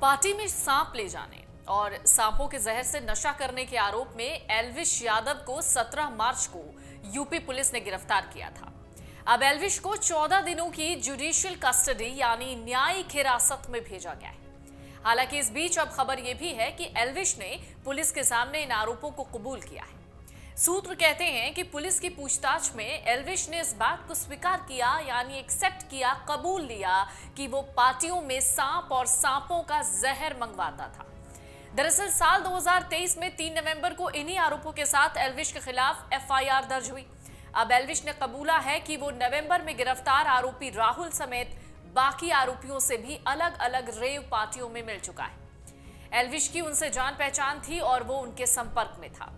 Party में सांप ले जाने और सांपों के जहर से नशा करने के आरोप में एल्विश यादव को 17 मार्च को यूपी पुलिस ने गिरफ्तार किया था। अब एल्विश को 14 दिनों की जुडिशियल कस्टडी यानी न्यायिक हिरासत में भेजा गया है। हालांकि इस बीच अब खबर यह भी है कि एल्विश ने पुलिस के सामने इन आरोपों को कबूल किया है। सूत्र कहते हैं कि पुलिस की पूछताछ में एल्विश ने इस बात को स्वीकार किया यानी एक्सेप्ट किया, कबूल लिया कि वो पार्टियों में सांप और सांपों का जहर मंगवाता था। दरअसल साल 2023 में 3 नवंबर को इन्हीं आरोपों के साथ एल्विश के खिलाफ एफआईआर दर्ज हुई। अब एल्विश ने कबूला है कि वो नवंबर में गिरफ्तार आरोपी राहुल समेत बाकी आरोपियों से भी अलग अलग रेव पार्टियों में मिल चुका है। एल्विश की उनसे जान पहचान थी और वो उनके संपर्क में था।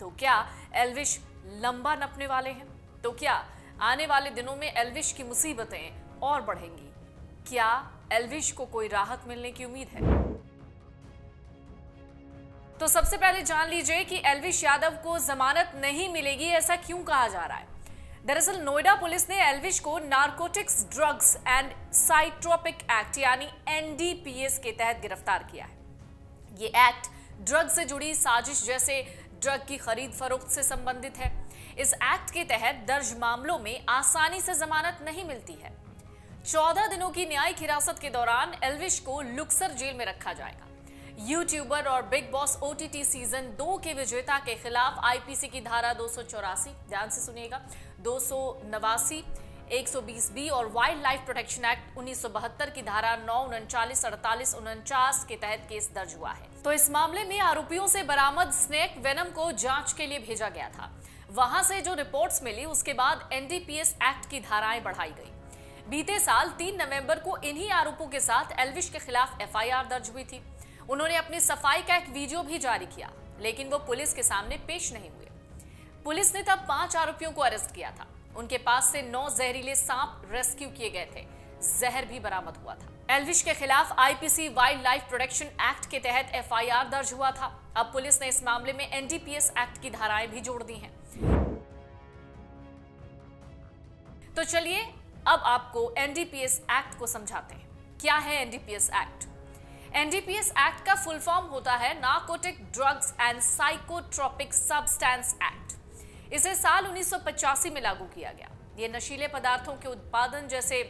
तो क्या एल्विश लंबा नपने वाले हैं? तो क्या आने वाले दिनों में एल्विश की मुसीबतें और बढ़ेंगी? क्या एल्विश को कोई राहत मिलने की उम्मीद है? तो सबसे पहले जान लीजिए कि एल्विश यादव को जमानत नहीं मिलेगी, ऐसा क्यों कहा जा रहा है। दरअसल नोएडा पुलिस ने एल्विश को नारकोटिक्स ड्रग्स एंड साइट्रोपिक एक्ट यानी एनडीपीएस के तहत गिरफ्तार किया है। ये एक्ट ड्रग से जुड़ी साजिश जैसे ड्रग की खरीद फरोख्त से संबंधित है। इस एक्ट के तहत दर्ज मामलों में आसानी से जमानत नहीं मिलती है। 14 दिनों की न्यायिक हिरासत के दौरान एल्विश को लुक्सर जेल में रखा जाएगा। यूट्यूबर और बिग बॉस ओटीटी सीजन 2 के विजेता के खिलाफ आईपीसी की धारा 284, ध्यान से सुनिएगा, 289, 120B और वाइल्ड लाइफ प्रोटेक्शन एक्ट 1972 की धारा 9, 39, 48, 49 के तहत केस दर्ज हुआ है। तो इस मामले में आरोपियों से बरामद स्नेक वेनम को जांच के लिए भेजा गया था। वहां से जो रिपोर्ट्स मिली उसके बाद एनडीपीएस एक्ट की धाराएं बढ़ाई गई। बीते साल 3 नवंबर को इन्हीं आरोपों के साथ एल्विश के खिलाफ एफआईआर दर्ज हुई थी। उन्होंने अपनी सफाई का एक वीडियो भी जारी किया, लेकिन वो पुलिस के सामने पेश नहीं हुए। पुलिस ने तब 5 आरोपियों को अरेस्ट किया था। उनके पास से 9 जहरीले सांप रेस्क्यू किए गए थे। जहर भी बरामद हुआ था। एल्विश के खिलाफ IPC wild life protection act के तहत एफआईआर दर्ज हुआ था। अब पुलिस ने इस मामले में एनडीपीएस एक्ट की धाराएं भी जोड़ दी हैं। तो चलिए अब आपको एनडीपीएस एक्ट को समझाते हैं। क्या है एनडीपीएस एक्ट? एनडीपीएस एक्ट का फुल फॉर्म होता है narcotic drugs and psychotropic substance act. इसे साल 1985 में लागू किया गया। ये नशीले पदार्थों के उत्पादन जैसे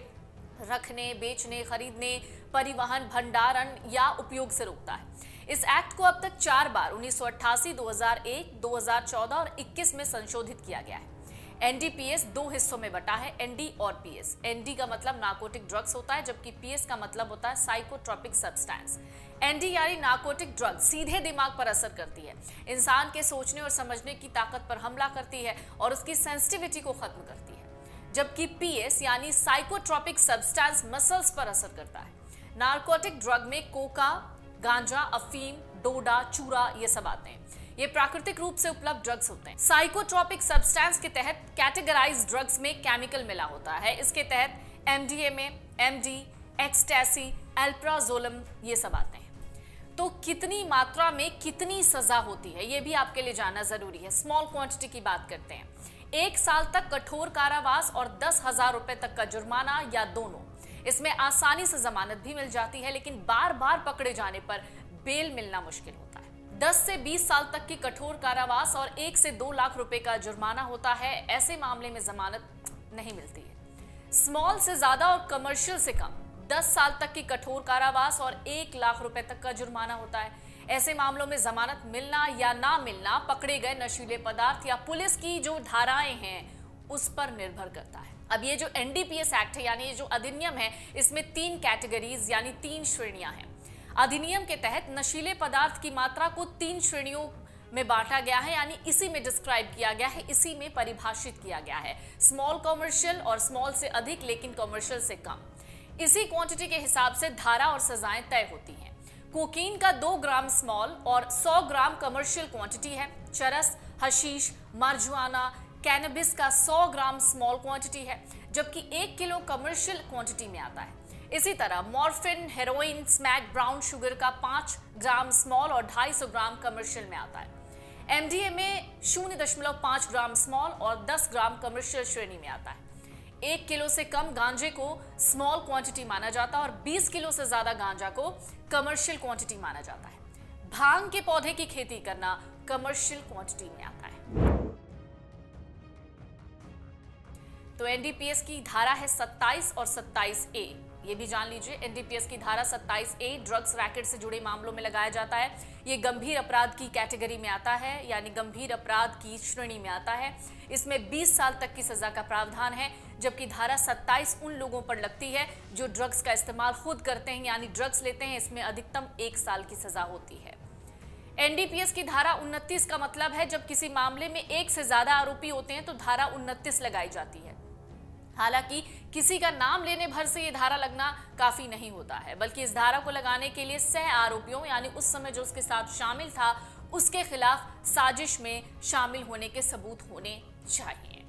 रखने, बेचने, खरीदने, परिवहन, भंडारण या उपयोग से रोकता है। इस एक्ट को अब तक 4 बार 1988, 2001, 2014 और 21 में संशोधित किया गया है। एनडीपीएस 2 हिस्सों में बटा है, एनडी और पीएस। एनडी का मतलब नार्कोटिक ड्रग्स होता है, जबकि पीएस का मतलब होता है साइकोट्रोपिक सब्सटेंस। एनडी यानी नार्कोटिक ड्रग सीधे दिमाग पर असर करती है, इंसान के सोचने और समझने की ताकत पर हमला करती है और उसकी सेंसिटिविटी को खत्म करती है। जबकि पीएस यानी साइकोट्रोपिक सब्सटेंस मसल्स पर असर करता है। नार्कोटिक ड्रग में कोका, गांजा, अफीम, डोडा, चूरा ये सब आते हैं। ये प्राकृतिक रूप से उपलब्ध ड्रग्स होते हैं। साइकोट्रोपिक सब्सटेंस के तहत कैटेगराइज ड्रग्स में केमिकल मिला होता है। इसके तहत एमडीएमए, एमडी, एक्सटैसी, अल्प्राजोलम ये सब आते हैं। तो कितनी मात्रा में कितनी सजा होती है ये भी आपके लिए जानना जरूरी है। स्मॉल क्वांटिटी की बात करते हैं। 1 साल तक कठोर कारावास और 10,000 रुपए तक का जुर्माना या दोनों। इसमें आसानी से जमानत भी मिल जाती है, लेकिन बार बार पकड़े जाने पर बेल मिलना मुश्किल होता है। 10 से 20 साल तक की कठोर कारावास और 1 से 2 लाख रुपए का जुर्माना होता है। ऐसे मामले में जमानत नहीं मिलती है। स्मॉल से ज्यादा और कमर्शियल से कम 10 साल तक की कठोर कारावास और 1 लाख रुपए तक का जुर्माना होता है। ऐसे मामलों में जमानत मिलना या ना मिलना पकड़े गए नशीले पदार्थ या पुलिस की जो धाराएं हैं उस पर निर्भर करता है। अब ये जो एनडीपीएस एक्ट है यानी ये जो अधिनियम है, इसमें 3 कैटेगरीज यानी 3 श्रेणियां हैं। अधिनियम के तहत नशीले पदार्थ की मात्रा को 3 श्रेणियों में बांटा गया है, यानी इसी में डिस्क्राइब किया गया है, इसी में परिभाषित किया गया है। स्मॉल कॉमर्शियल और स्मॉल से अधिक लेकिन कॉमर्शियल से कम। इसी क्वांटिटी के हिसाब से धारा और सजाएं तय होती हैं। कोकीन का 2 ग्राम स्मॉल और 100 ग्राम कमर्शियल क्वांटिटी है। चरस, हशीश, मार्जुआना, कैनबिस का 100 ग्राम स्मॉल क्वांटिटी है, जबकि 1 किलो कमर्शियल क्वांटिटी में आता है। इसी तरह morphine, heroin, smack, brown sugar का 5 ग्राम स्मॉल और 250 ग्राम कमर्शियल में आता है। एमडीएमए 0.5 ग्राम स्मॉल और 10 ग्राम कमर्शियल श्रेणी में आता है। 1 किलो से कम गांजे को स्मॉल क्वांटिटी माना जाता है और 20 किलो से ज्यादा गांजा को कमर्शियल क्वांटिटी माना जाता है। भांग के पौधे की खेती करना कमर्शियल क्वांटिटी में आता है। तो एनडीपीएस की धारा है 27 और 27A, ये भी जान लीजिए। एनडीपीएस की धारा 27A ड्रग्स रैकेट से जुड़े मामलों में लगाया जाता है। ये गंभीर अपराध की कैटेगरी में आता है, यानी गंभीर अपराध की श्रेणी में आता है। इसमें 20 साल तक की सजा का प्रावधान है, जबकि धारा 27 उन लोगों पर लगती है जो ड्रग्स का इस्तेमाल खुद करते हैं, यानी ड्रग्स लेते हैं। इसमें अधिकतम 1 साल की सजा होती है। एनडीपीएस की धारा 29 का मतलब है जब किसी मामले में 1 से ज्यादा आरोपी होते हैं तो धारा 29 लगाई जाती है। हालांकि किसी का नाम लेने भर से ये धारा लगना काफी नहीं होता है, बल्कि इस धारा को लगाने के लिए सह आरोपियों, यानी उस समय जो उसके साथ शामिल था, उसके खिलाफ साजिश में शामिल होने के सबूत होने चाहिए।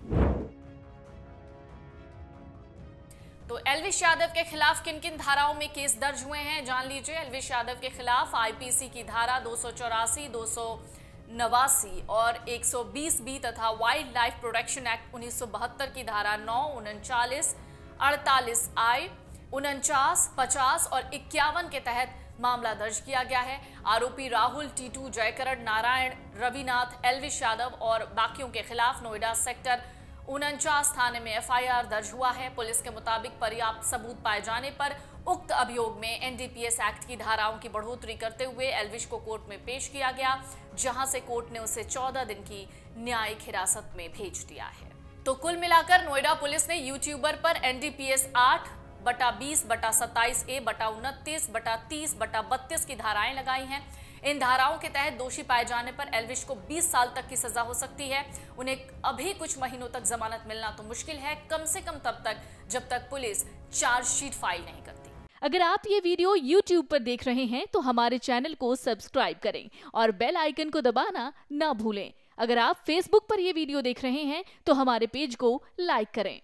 तो एल्विश यादव के खिलाफ किन किन धाराओं में केस दर्ज हुए हैं जान लीजिए। एल्विश यादव के खिलाफ आईपीसी की धारा 284, 289 और 120B तथा वाइल्ड लाइफ प्रोटेक्शन एक्ट 1972 की धारा 9, 39, 48I, 49, 50 और 51 के तहत मामला दर्ज किया गया है। आरोपी राहुल, टीटू, जयकरण, नारायण, रविनाथ, एल्विश यादव और बाकियों के खिलाफ नोएडा सेक्टर 49 थाने में एफआईआर दर्ज हुआ है। पुलिस के मुताबिक पर्याप्त सबूत पाए जाने पर उक्त अभियोग में एनडीपीएस एक्ट की धाराओं की बढ़ोतरी करते हुए एल्विश को कोर्ट में पेश किया गया, जहां से कोर्ट ने उसे 14 दिन की न्यायिक हिरासत में भेज दिया है। तो कुल मिलाकर नोएडा पुलिस ने यूट्यूबर पर एनडीपीएस 8/20/27A/29/30/32 की धाराएं लगाई हैं। इन धाराओं के तहत दोषी पाए जाने पर एल्विश को 20 साल तक की सजा हो सकती है। उन्हें अभी कुछ महीनों तक जमानत मिलना तो मुश्किल है, कम से कम तब तक जब तक पुलिस चार्जशीट फाइल नहीं करती। अगर आप ये वीडियो YouTube पर देख रहे हैं तो हमारे चैनल को सब्सक्राइब करें और बेल आइकन को दबाना ना भूलें। अगर आप Facebook पर ये वीडियो देख रहे हैं तो हमारे पेज को लाइक करें।